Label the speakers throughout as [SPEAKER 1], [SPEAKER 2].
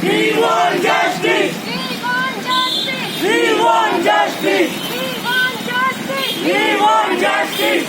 [SPEAKER 1] We want justice.
[SPEAKER 2] We want justice.
[SPEAKER 1] We want justice.
[SPEAKER 2] We want justice.
[SPEAKER 1] We want justice.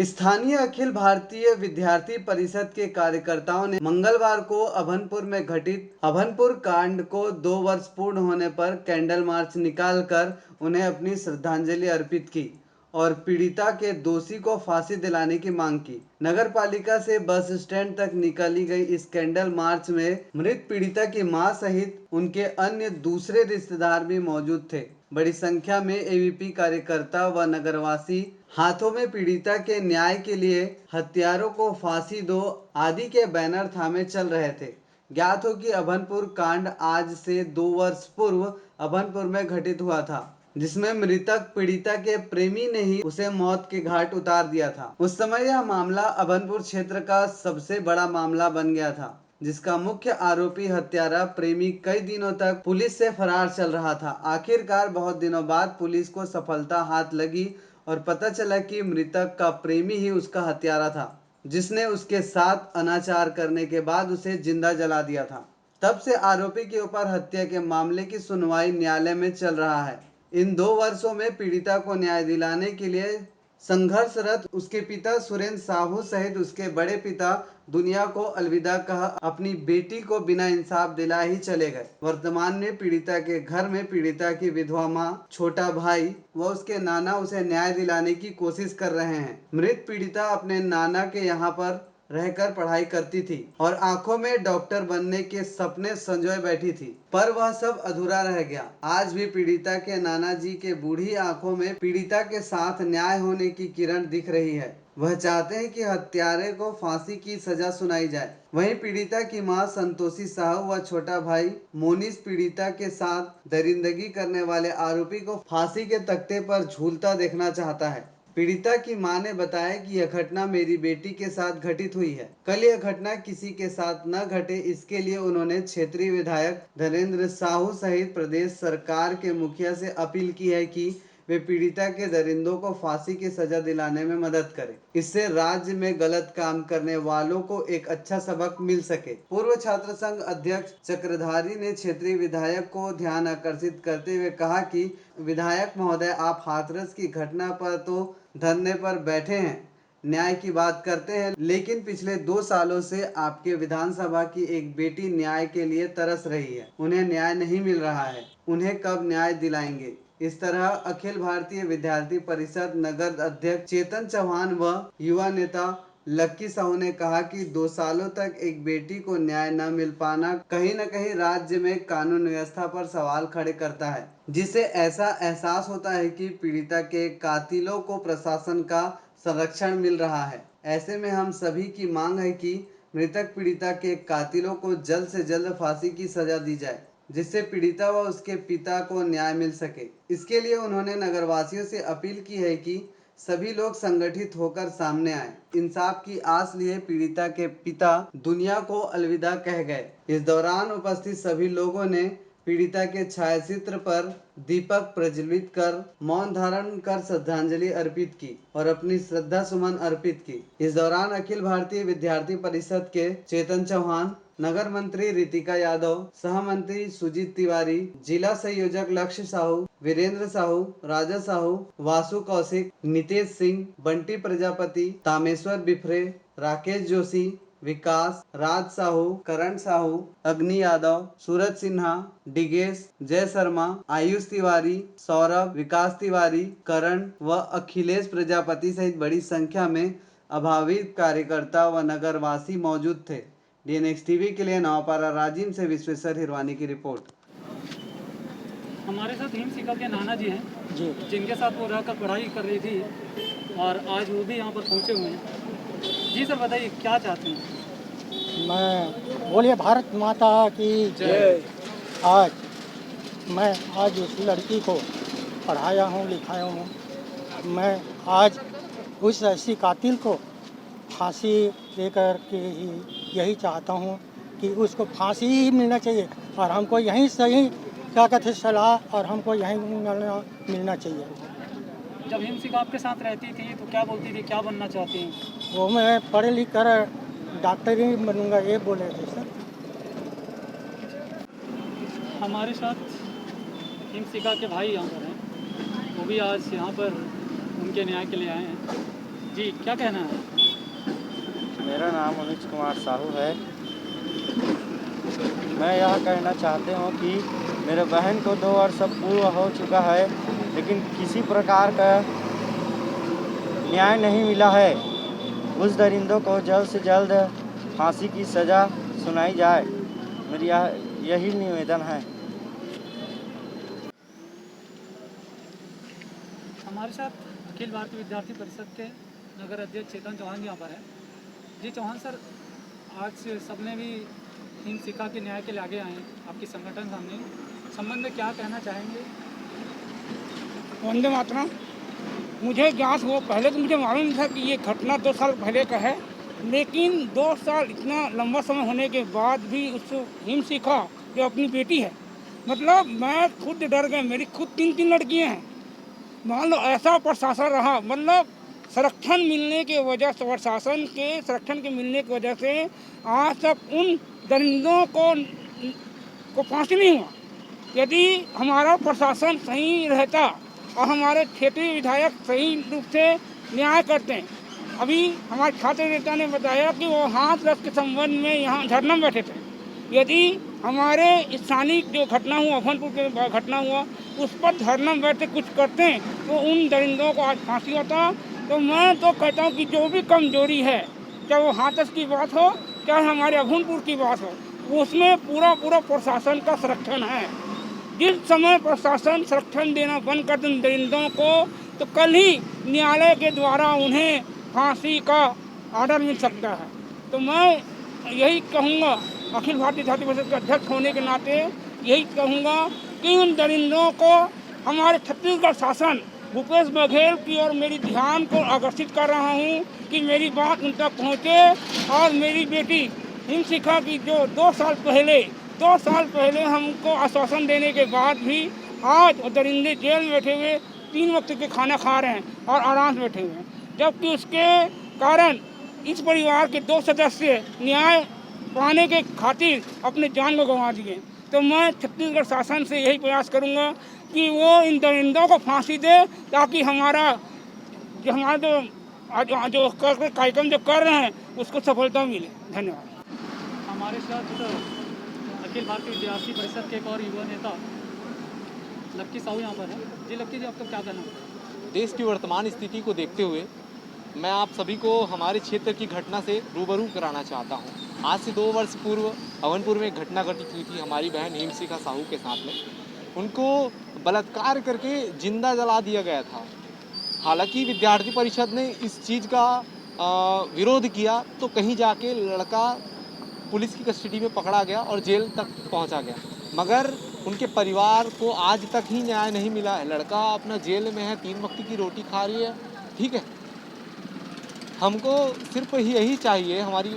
[SPEAKER 3] स्थानीय अखिल भारतीय विद्यार्थी परिषद के कार्यकर्ताओं ने मंगलवार को अभनपुर में घटित अभनपुर कांड को 2 वर्ष पूर्ण होने पर कैंडल मार्च निकालकर उन्हें अपनी श्रद्धांजलि अर्पित की और पीड़िता के दोषी को फांसी दिलाने की मांग की। नगर पालिका से बस स्टैंड तक निकाली गई इस कैंडल मार्च में मृत पीड़िता की मां सहित उनके अन्य दूसरे रिश्तेदार भी मौजूद थे। बड़ी संख्या में एबीपी कार्यकर्ता व नगरवासी हाथों में पीड़िता के न्याय के लिए हत्यारों को फांसी दो आदि के बैनर थामे चल रहे थे। ज्ञात हो कि अभनपुर कांड आज से 2 वर्ष पूर्व अभनपुर में घटित हुआ था, जिसमें मृतक पीड़िता के प्रेमी ने ही उसे मौत के घाट उतार दिया था। उस समय यह मामला अभनपुर क्षेत्र का सबसे बड़ा मामला बन गया था, जिसका मुख्य आरोपी हत्यारा प्रेमी कई दिनों तक पुलिस से फरार चल रहा था। आखिरकार बहुत दिनों बाद पुलिस को सफलता हाथ लगी और पता चला कि मृतक का प्रेमी ही उसका हत्यारा था, जिसने उसके साथ अनाचार करने के बाद उसे जिंदा जला दिया था। तब से आरोपी के ऊपर हत्या के मामले की सुनवाई न्यायालय में चल रहा है। इन 2 वर्षों में पीड़िता को न्याय दिलाने के लिए संघर्षरत उसके पिता सुरेंद्र साहू सहित उसके बड़े पिता दुनिया को अलविदा कहा अपनी बेटी को बिना इंसाफ दिला ही चले गए। वर्तमान में पीड़िता के घर में पीड़िता की विधवा मां, छोटा भाई व उसके नाना उसे न्याय दिलाने की कोशिश कर रहे हैं। मृत पीड़िता अपने नाना के यहाँ पर रहकर पढ़ाई करती थी और आंखों में डॉक्टर बनने के सपने संजोए बैठी थी, पर वह सब अधूरा रह गया। आज भी पीड़िता के नाना जी के बूढ़ी आंखों में पीड़िता के साथ न्याय होने की किरण दिख रही है। वह चाहते हैं कि हत्यारे को फांसी की सजा सुनाई जाए। वहीं पीड़िता की मां संतोषी साहू व छोटा भाई मोनिस पीड़िता के साथ दरिंदगी करने वाले आरोपी को फांसी के तख्ते पर झूलता देखना चाहता है। पीड़िता की मां ने बताया कि यह घटना मेरी बेटी के साथ घटित हुई है। कल यह घटना किसी के साथ न घटे, इसके लिए उन्होंने क्षेत्रीय विधायक धर्मेंद्र साहू सहित प्रदेश सरकार के मुखिया से अपील की है कि वे पीड़िता के दरिंदों को फांसी की सजा दिलाने में मदद करें। इससे राज्य में गलत काम करने वालों को एक अच्छा सबक मिल सके। पूर्व छात्र संघ अध्यक्ष चक्रधारी ने क्षेत्रीय विधायक को ध्यान आकर्षित करते हुए कहा कि विधायक महोदय, आप हाथरस की घटना पर तो धरने पर बैठे हैं, न्याय की बात करते हैं, लेकिन पिछले 2 सालों से आपके विधानसभा की एक बेटी न्याय के लिए तरस रही है। उन्हें न्याय नहीं मिल रहा है, उन्हें कब न्याय दिलाएंगे? इस तरह अखिल भारतीय विद्यार्थी परिषद नगर अध्यक्ष चेतन चौहान व युवा नेता लक्की साहू ने कहा कि 2 सालों तक एक बेटी को न्याय न मिल पाना कहीं न कहीं राज्य में कानून व्यवस्था पर सवाल खड़े करता है, जिससे ऐसा एहसास होता है कि पीड़िता के कातिलों को प्रशासन का संरक्षण मिल रहा है। ऐसे में हम सभी की मांग है कि मृतक पीड़िता के कातिलों को जल्द से जल्द फांसी की सजा दी जाए, जिससे पीड़िता व उसके पिता को न्याय मिल सके। इसके लिए उन्होंने नगरवासियों से अपील की है कि सभी लोग संगठित होकर सामने आए। इंसाफ की आस लिए पीड़िता के पिता दुनिया को अलविदा कह गए। इस दौरान उपस्थित सभी लोगों ने पीड़िता के छायाचित्र पर दीपक प्रज्वलित कर मौन धारण कर श्रद्धांजलि अर्पित की और अपनी श्रद्धा सुमन अर्पित की। इस दौरान अखिल भारतीय विद्यार्थी परिषद के चेतन चौहान, नगर मंत्री रितिका यादव, सह मंत्री सुजीत तिवारी, जिला संयोजक लक्ष्य साहू, वीरेंद्र साहू, राजा साहू, वासु कौशिक, नितेश सिंह, बंटी प्रजापति, तामेश्वर बिफरे, राकेश जोशी, विकास, राज साहू, करण साहू, अग्नि यादव, सूरज सिन्हा, डिगेश, जय शर्मा, आयुष तिवारी, सौरभ, विकास तिवारी, करण व अखिलेश प्रजापति सहित बड़ी संख्या में अभावित कार्यकर्ता व नगरवासी मौजूद थे। डीएनएक्स टीवी के लिए नवापारा राजिम से विश्वेश्वर हिरवानी की रिपोर्ट।
[SPEAKER 4] हमारे साथ हिमशिखा के नाना जी हैं
[SPEAKER 5] जी,
[SPEAKER 4] जिनके साथ वो रहकर पढ़ाई कर रही थी और आज वो भी यहाँ पर पहुँचे हुए हैं। जी सर, बताइए क्या चाहते हैं?
[SPEAKER 5] मैं बोलिए भारत माता की जय। मैं उस लड़की को पढ़ाया हूँ, लिखाया हूँ। मैं आज उस ऐसी कातिल को फांसी देकर के ही यही चाहता हूँ कि उसको फांसी ही मिलना चाहिए और हमको यहीं सही क्या कहते सलाह और हमको यहीं मिलना चाहिए।
[SPEAKER 4] जब हिमशिखा आपके साथ रहती थी तो क्या बोलती थी, क्या बनना चाहती हैं?
[SPEAKER 5] वो मैं पढ़े लिख कर डॉक्टर ही बनूंगा, ये बोले थे सर।
[SPEAKER 4] हमारे साथ हिमशिखा के भाई यहाँ पर हैं, वो भी आज यहाँ पर उनके न्याय के लिए आए हैं। जी क्या कहना है?
[SPEAKER 6] मेरा नाम अनुज कुमार साहू है। मैं यह कहना चाहते हूँ कि मेरे बहन को 2 वर्ष पूर्व हो चुका है, लेकिन किसी प्रकार का न्याय नहीं मिला है। उस दरिंदों को जल्द से जल्द फांसी की सज़ा सुनाई जाए, मेरी यही निवेदन है।
[SPEAKER 4] हमारे साथ अखिल भारतीय विद्यार्थी परिषद के नगर अध्यक्ष चेतन चौहान यहाँ पर है। जी चौहान सर, आज सबने भी हिमशिखा के न्याय के लिए आगे आए हैं आपकी संगठन सामने, संबंध में क्या कहना चाहेंगे?
[SPEAKER 7] वंदे मातरम। मुझे ज्ञात हुआ, पहले तो मुझे मालूम नहीं था कि ये घटना 2 साल पहले का है, लेकिन 2 साल इतना लंबा समय होने के बाद भी उस हिमशिखा जो अपनी बेटी है, मतलब मैं खुद डर गया। मेरी खुद 3 लड़कियां हैं। मान लो ऐसा प्रशासन रहा, मतलब संरक्षण मिलने के वजह से, प्रशासन के संरक्षण के मिलने की वजह से आज तक उन दरिंदों को फांसी नहीं हुआ। यदि हमारा प्रशासन सही रहता और हमारे क्षेत्रीय विधायक सही रूप से न्याय करते हैं। अभी हमारे छात्र नेता ने बताया कि वो हाथ रस के संबंध में यहाँ धरना में बैठे थे। यदि हमारे स्थानीय जो घटना हुआ, अभनपुर के घटना हुआ, उस पर धरना में बैठ के कुछ करते हैं तो उन दरिंदों को आज फांसी होता। तो मैं तो कहता हूँ कि जो भी कमजोरी है, चाहे वो हाथरस की बात हो, चाहे हमारे अभनपुर की बात हो, उसमें पूरा प्रशासन का संरक्षण है। जिस समय प्रशासन संरक्षण देना बंद कर दें दरिंदों को, तो कल ही न्यायालय के द्वारा उन्हें फांसी का ऑर्डर मिल सकता है। तो मैं यही कहूँगा, अखिल भारतीय विद्यार्थी परिषद के अध्यक्ष होने के नाते यही कहूँगा कि उन दरिंदों को हमारे छत्तीसगढ़ शासन भूपेश बघेल की ओर मेरी ध्यान को आकर्षित कर रहा हूँ कि मेरी बात उन तक पहुँचे और मेरी बेटी हिमशिखा की जो 2 साल पहले हमको आश्वासन देने के बाद भी आज वो दरिंदे जेल में बैठे हुए 3 वक्त के खाना खा रहे हैं और आराम से बैठे हुए हैं, जबकि उसके कारण इस परिवार के 2 सदस्य न्याय पाने के खातिर अपने जान को गंवा दिए। तो मैं छत्तीसगढ़ शासन से यही प्रयास करूंगा कि वो इन दरिंदों को फांसी दे, ताकि हमारा जो कार्यक्रम जो कर रहे हैं उसको सफलता मिले। धन्यवाद।
[SPEAKER 4] हमारे साथ अखिल भारतीय विद्यार्थी परिषद के एक और युवा नेता लक्की साहू यहाँ पर है। जी लक्की जी, आपका क्या कहना है?
[SPEAKER 8] देश की वर्तमान स्थिति को देखते हुए मैं आप सभी को हमारे क्षेत्र की घटना से रूबरू कराना चाहता हूँ। आज से 2 वर्ष पूर्व अभनपुर में एक घटना घटित हुई थी हमारी बहन हिमशिखा साहू के साथ में। उनको बलात्कार करके जिंदा जला दिया गया था। हालांकि विद्यार्थी परिषद ने इस चीज़ का विरोध किया, तो कहीं जाके लड़का पुलिस की कस्टडी में पकड़ा गया और जेल तक पहुंचा गया, मगर उनके परिवार को आज तक ही न्याय नहीं मिला है। लड़का अपना जेल में है, 3 वक्त की रोटी खा रही है, ठीक है। हमको सिर्फ यही चाहिए, हमारी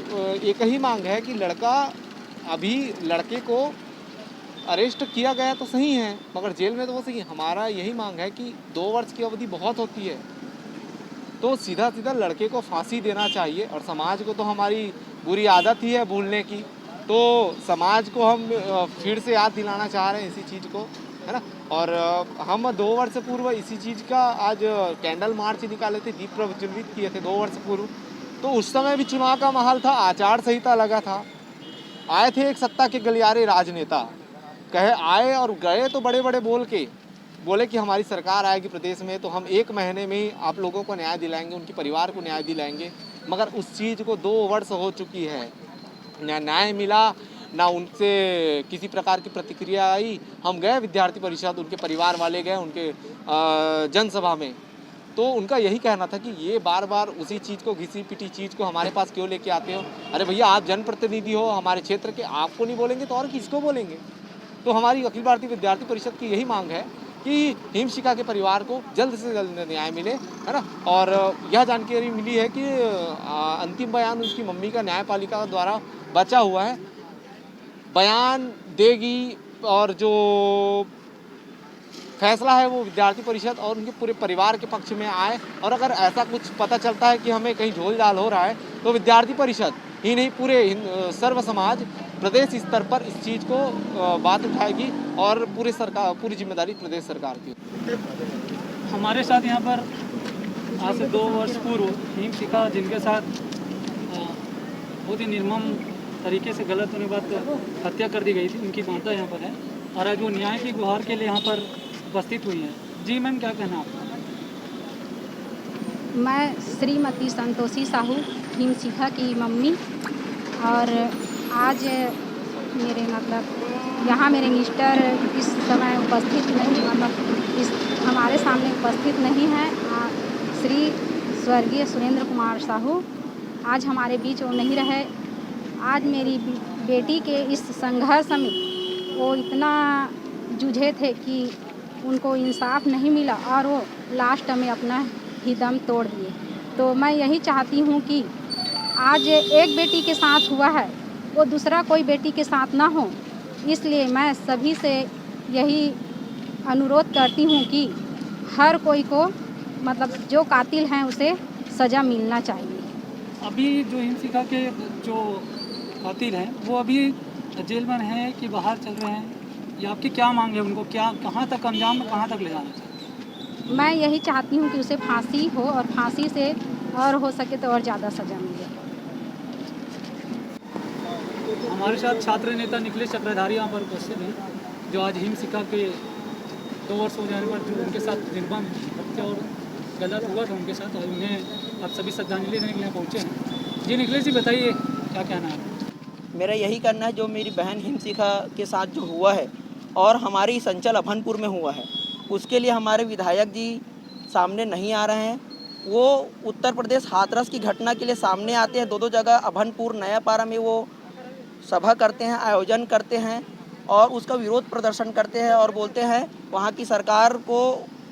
[SPEAKER 8] एक ही मांग है कि लड़के को अरेस्ट किया गया तो सही है, मगर जेल में तो वो सही है। हमारा यही मांग है कि 2 वर्ष की अवधि बहुत होती है, तो सीधा लड़के को फांसी देना चाहिए। और समाज को तो हमारी बुरी आदत ही है भूलने की, तो समाज को हम फिर से याद दिलाना चाह रहे हैं इसी चीज़ को, है ना। और हम 2 वर्ष पूर्व इसी चीज़ का आज कैंडल मार्च निकाले थे, दीप प्रज्वलित किए थे 2 वर्ष पूर्व। तो उस समय भी चुनाव का माहौल था, आचार संहिता लगा था। आए थे एक सत्ता के गलियारे राजनेता, आए और गए तो बड़े बड़े बोले कि हमारी सरकार आएगी प्रदेश में तो हम 1 महीने में ही आप लोगों को न्याय दिलाएंगे, उनके परिवार को न्याय दिलाएंगे। मगर उस चीज़ को 2 वर्ष हो चुकी है, ना न्याय मिला, ना उनसे किसी प्रकार की प्रतिक्रिया आई। हम गए विद्यार्थी परिषद, उनके परिवार वाले गए उनके जनसभा में, तो उनका यही कहना था कि ये बार बार उसी चीज़ को, घिसी पिटी चीज़ को हमारे पास क्यों लेके आते हो। अरे भैया, आप जनप्रतिनिधि हो हमारे क्षेत्र के, आपको नहीं बोलेंगे तो और किसको बोलेंगे। तो हमारी अखिल भारतीय विद्यार्थी परिषद की यही मांग है कि हिमशिखा के परिवार को जल्द से जल्द न्याय मिले, है ना। और यह जानकारी मिली है कि अंतिम बयान उसकी मम्मी का न्यायपालिका द्वारा बचा हुआ है, बयान देगी और जो फैसला है वो विद्यार्थी परिषद और उनके पूरे परिवार के पक्ष में आए। और अगर ऐसा कुछ पता चलता है कि हमें कहीं झोल झाल हो रहा है, तो विद्यार्थी परिषद ही नहीं, पूरे सर्व समाज प्रदेश स्तर पर इस चीज़ को बात उठाएगी और पूरी जिम्मेदारी प्रदेश सरकार की।
[SPEAKER 4] हमारे साथ यहाँ पर आज से 2 वर्ष पूर्व हिम शिखा जिनके साथ बहुत ही निर्मम तरीके से गलत होने के बाद हत्या कर दी गई थी, उनकी माता यहाँ पर है और आज वो न्याय की गुहार के लिए यहाँ पर उपस्थित हुई है। जी मैम, क्या कहना आपका?
[SPEAKER 2] मैं श्रीमती संतोषी साहू हिम शिखा की मम्मी, और आज मेरे मतलब यहाँ मेरे मिस्टर इस समय उपस्थित नहीं, मतलब इस हमारे सामने उपस्थित नहीं हैं। श्री स्वर्गीय सुरेंद्र कुमार साहू आज हमारे बीच वो नहीं रहे। आज मेरी बेटी के इस संघर्ष में वो इतना जूझे थे कि उनको इंसाफ नहीं मिला और वो लास्ट में अपना ही दम तोड़ दिए। तो मैं यही चाहती हूँ कि आज एक बेटी के साथ हुआ है वो दूसरा कोई बेटी के साथ ना हो, इसलिए मैं सभी से यही अनुरोध करती हूँ कि हर कोई को मतलब जो कातिल हैं उसे सज़ा मिलना चाहिए।
[SPEAKER 4] अभी जो हिम शिखा के जो कातिल हैं वो अभी जेल में हैं कि बाहर चल रहे हैं, या आपकी क्या मांग है? उनको क्या कहाँ तक अंजाम कहाँ तक ले जाना चाहिए?
[SPEAKER 2] मैं यही चाहती हूँ कि उसे फांसी हो और फांसी से और हो सके तो और ज़्यादा सज़ा मिले।
[SPEAKER 4] हमारे साथ छात्र नेता निखिलेश चक्रधारी यहाँ पर उपस्थित हैं, जो आज हिम शिखा के 2 वर्ष हो जाने पर जो उनके साथ निर्मम हत्या और गलत हुआ था उनके साथ, और उन्हें अब सभी श्रद्धांजलि देने के लिए पहुँचे हैं। जी निखिलेश जी, बताइए क्या कहना है?
[SPEAKER 9] मेरा यही कहना है, जो मेरी बहन हिम शिखा के साथ जो हुआ है और हमारी संचल अभनपुर में हुआ है, उसके लिए हमारे विधायक जी सामने नहीं आ रहे हैं। वो उत्तर प्रदेश हाथरस की घटना के लिए सामने आते हैं, 2 जगह अभनपुर नयापारा में वो सभा करते हैं, आयोजन करते हैं और उसका विरोध प्रदर्शन करते हैं और बोलते हैं वहाँ की सरकार को,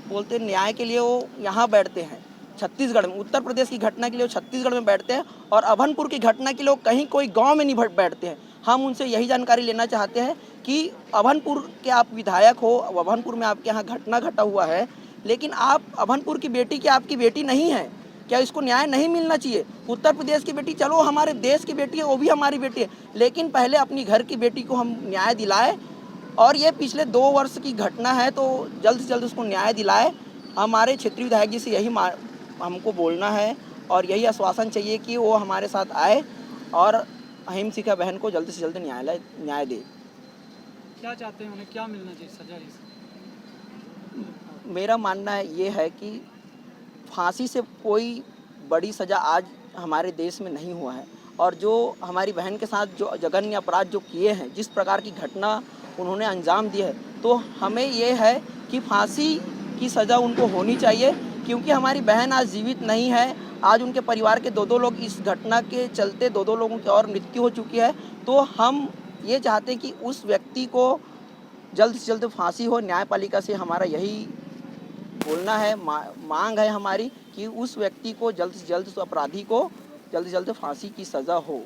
[SPEAKER 9] बोलते न्याय के लिए वो यहाँ बैठते हैं छत्तीसगढ़ में। उत्तर प्रदेश की घटना के लिए वो छत्तीसगढ़ में बैठते हैं और अभनपुर की घटना के लिए कहीं कोई गांव में नहीं बैठते हैं। हम उनसे यही जानकारी लेना चाहते हैं कि अभनपुर के आप विधायक हो, अभनपुर में आपके यहाँ घटना घटा हुआ है, लेकिन आप अभनपुर की बेटी की आपकी बेटी नहीं है क्या? इसको न्याय नहीं मिलना चाहिए? उत्तर प्रदेश की बेटी चलो हमारे देश की बेटी है, वो भी हमारी बेटी है, लेकिन पहले अपनी घर की बेटी को हम न्याय दिलाए। और ये पिछले 2 वर्ष की घटना है तो जल्द से जल्द उसको न्याय दिलाए। हमारे क्षेत्रीय विधायक जी से यही हमको बोलना है और यही आश्वासन चाहिए कि वो हमारे साथ आए और हिम शिखा बहन को जल्द से जल्द न्याय दे।
[SPEAKER 4] क्या चाहते हैं, उन्हें क्या मिलना चाहिए सजा?
[SPEAKER 9] मेरा मानना ये है कि फांसी से कोई बड़ी सज़ा आज हमारे देश में नहीं हुआ है, और जो हमारी बहन के साथ जो जघन्य अपराध जो किए हैं, जिस प्रकार की घटना उन्होंने अंजाम दी है, तो हमें ये है कि फांसी की सज़ा उनको होनी चाहिए, क्योंकि हमारी बहन आज जीवित नहीं है। आज उनके परिवार के 2 लोग इस घटना के चलते 2 लोगों की और मृत्यु हो चुकी है। तो हम ये चाहते हैं कि उस व्यक्ति को जल्द से जल्द फांसी हो। न्यायपालिका से हमारा यही बोलना है, मांग है हमारी कि उस व्यक्ति को जल्द से जल्द, उस अपराधी को जल्द से जल्द फांसी की सज़ा हो।